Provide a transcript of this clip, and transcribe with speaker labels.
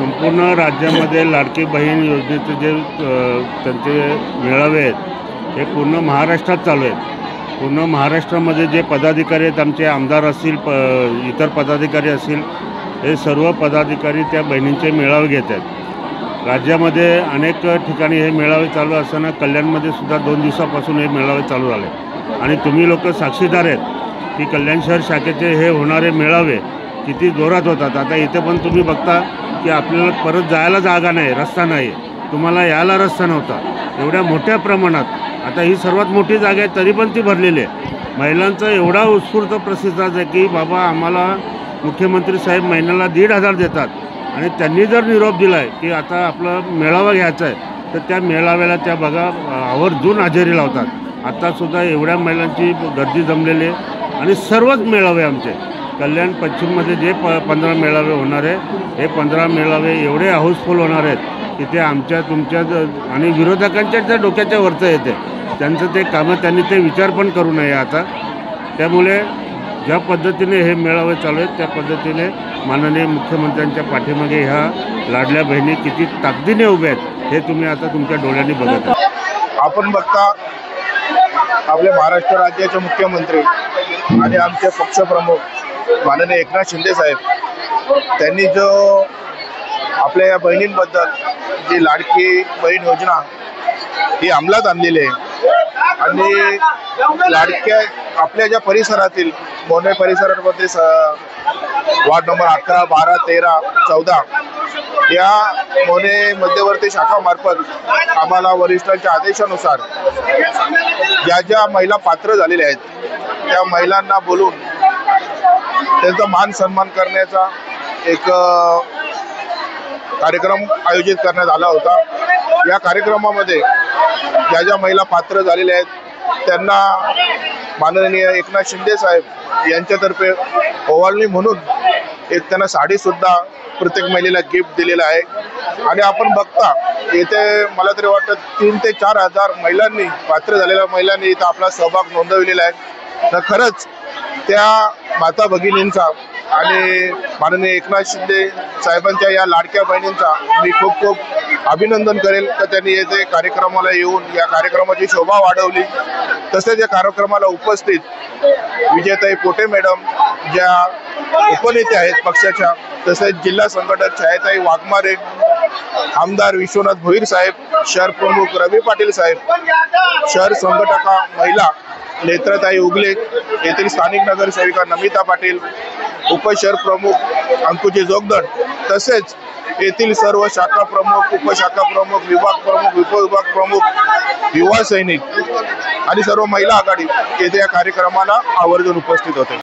Speaker 1: संपूर्ण राज्यामध्ये लाडकी बहीण योजनेचे जे त्यांचे मेळावे आहेत हे पूर्ण महाराष्ट्रात चालू आहेत। पूर्ण महाराष्ट्रामध्ये जे पदाधिकारी आहेत, आमचे आमदार असतील, इतर पदाधिकारी असतील, हे सर्व पदाधिकारी त्या बहिणींचे मेळावे घेत आहेत। राज्यामध्ये अनेक ठिकाणी हे मेळावे चालू असताना कल्याणमध्ये सुद्धा 2 दिवसापासून हे मेळावे चालू झाले आणि तुम्ही लोक साक्षीदार आहेत की कल्याण शहर शाखेचे हे होणारे मेळावे किती जोरात होतात। आता इथे पण तुम्ही बघता की आपल्याला परत जायला जागा नाही, रस्ता नाही, तुम्हाला यायला रस्ता नव्हता, एवढ्या मोठ्या प्रमाणात। आता ही सर्वात मोठी जागा आहे तरी पण ती भरलेली आहे। महिलांचा एवढा उत्स्फूर्त प्रतिसाद आहे की बाबा आम्हाला मुख्यमंत्री साहेब महिन्याला 1,500 देतात आणि त्यांनी जर निरोप दिला आहे की आता आपला मेळावा घ्यायचा आहे तर त्या मेळाव्याला त्या बघा आवर्जून हजेरी लावतात। आत्तासुद्धा एवढ्या महिलांची गर्दी जमलेली आहे आणि सर्वच मेळावे आमचे कल्याण पश्चिममध्ये जे 15 मेळावे होणार आहे, हे 15 मेळावे एवढे हाऊसफुल होणार आहेत की ते आमच्या तुमच्या आणि विरोधकांच्या त्या डोक्याच्या वरचं येते। त्यांचं ते कामं त्यांनी ते विचार पण करू नये आता। त्यामुळे ज्या पद्धतीने हे मेळावे चालू आहेत त्या पद्धतीने माननीय मुख्यमंत्र्यांच्या पाठीमागे ह्या लाडल्या बहिणी किती ताकदीने उभ्या आहेत हे तुम्ही आता तुमच्या डोळ्यांनी बघत आहात।
Speaker 2: आपण बघता आपले महाराष्ट्र राज्याचे मुख्यमंत्री आणि आमचे पक्षप्रमुख माननीय एकनाथ शिंदे साहेब त्यांनी जो आपल्या या बहिणींबद्दल जी लाडकी बहीण योजना ही अंमलात आणलेली आहे आणि लाडक्या आपल्या ज्या परिसरातील मोने परिसरामध्ये वार्ड नंबर 11, 12, 13, 14 या मोने मध्यवर्ती शाखामार्फत आम्हाला वरिष्ठांच्या आदेशानुसार ज्या ज्या महिला पात्र झालेल्या आहेत त्या महिलांना बोलून त्यांचा मान सन्मान करण्याचा एक कार्यक्रम आयोजित करण्यात आला होता। या कार्यक्रमामध्ये ज्या ज्या महिला पात्र झालेल्या आहेत त्यांना माननीय एकनाथ शिंदे साहेब यांच्यातर्फे ओवाळणी म्हणून एक त्यांना साडीसुद्धा प्रत्येक महिलेला गिफ्ट दिलेलं आहे। आणि आपण बघता येथे मला तरी वाटतं 3,000 ते 4,000 महिलांनी पात्र झालेल्या महिलांनी इथं आपला सहभाग नोंदविलेला आहे। तर खरंच त्या माता भगिनींचा आणि माननीय एकनाथ शिंदे साहेबांच्या या लाडक्या बहिणींचा मी खूप खूप अभिनंदन करेल तर त्यांनी येथे कार्यक्रमाला येऊन या कार्यक्रमाची शोभा वाढवली। तसेच या कार्यक्रमाला उपस्थित विजयताई पोटे मॅडम ज्या उपनेते आहेत पक्षाच्या, तसेच जिल्हा संघटक छायाताई वाघमारे, आमदार विश्वनाथ भोईर साहेब, शहर प्रमुख रवी पाटील साहेब, शहर संघटका महिला नेत्रताई उगले, येथील स्थानिक नगरसेविका नमिता पाटील, उपशहर प्रमुख अंकुजी जोगदंड, तसेच येथील सर्व शाखा प्रमुख, उपशाखा प्रमुख, विभाग प्रमुख, उपविभाग प्रमुख, युवा सैनिक आणि सर्व महिला आघाडी येथे या कार्यक्रमाला आवर्जून उपस्थित होते।